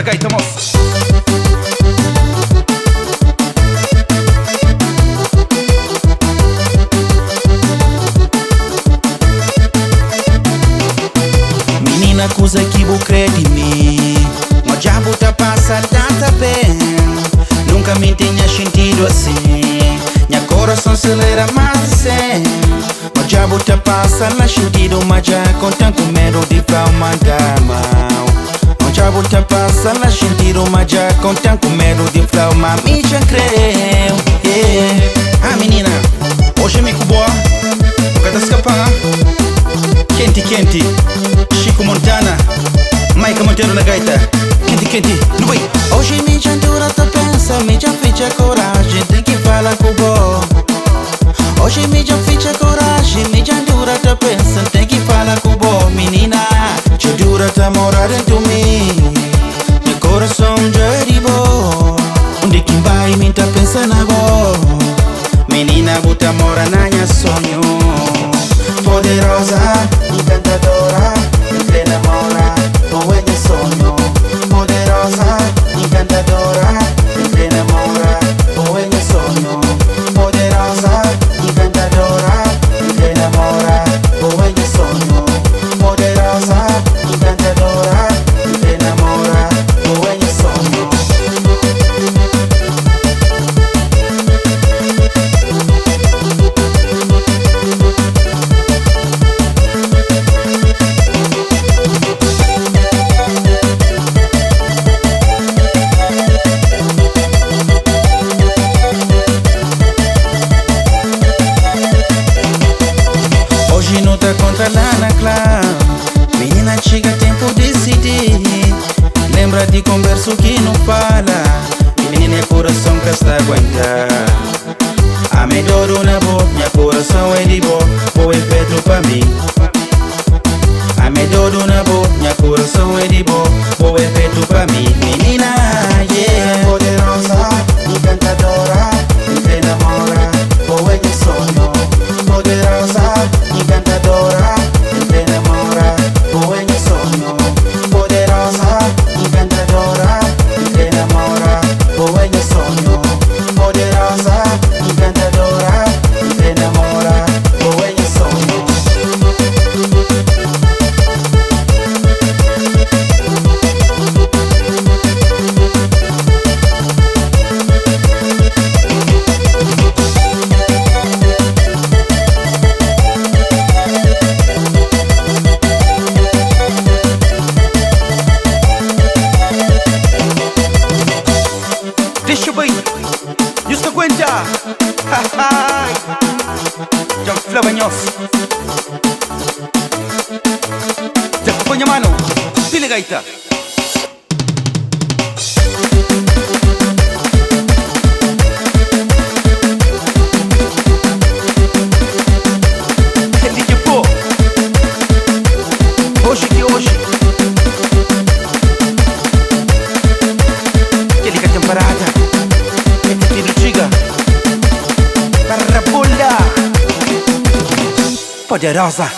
gaita, moço. Menina, coisa que vou crer de mim. Mas já tá passando tanta bem. Nunca me tinha sentido assim. Minha coração acelera mais de 100. Mas já tá passando lá sentido. Mas já contam com medo de mandar mal. Mas já tá passando lá sentido. Mas já contam com medo de mas me já creu. Ah, menina, hoje é mico boa. Nunca tá escapando. Quente, quente, Chico Montana, Maica Monteiro na gaita. Quente, quente, no way. Hoje me já dura, tá pensa, me já ficha coragem, tem que falar com o bom. Hoje me já ficha coragem, me já dura, tá pensa, tem que falar com o bom. Menina, já dura, tá morar dentro de mim. Meu coração já de boa. Onde quem vai, me tá pensando agora. Menina, bota mora na minha sonho. Poderosa, encantadora, entre enamora, tu é meu sonho. Poderosa, encantadora, entre enamora, tu é meu sonho. Poderosa, encantadora, entre enamora, tu é meu sonho. Poderosa, encantadora, entre enamora, tu é meu sonho. Hoje não tá contra lá na clã. Menina, chega tempo de decidir. Lembra de converso que não fala. Menina, é coração que está a aguentar. A melhor na boa, minha coração é de boa. Boa é feito pra mim. A melhor na boa, minha coração é de boa. Boa é feito pra mim. Menina, yeah. Poderosa, encantadora, entre enamora, boa é meu sonho. Poderosa, encantadora, entre enamora, boa é meu sonho. Poderosa, encantadora, entre enamora, boa é meu sonho. Poderosa, encantadora, entre enamora, boa é meu sonho. Deixa bem, isso aguenta. John Flavanhos. Já põe a mano, pile gaita. Ele que pô, hoje que hoje. Ele que temporada. Poderosa.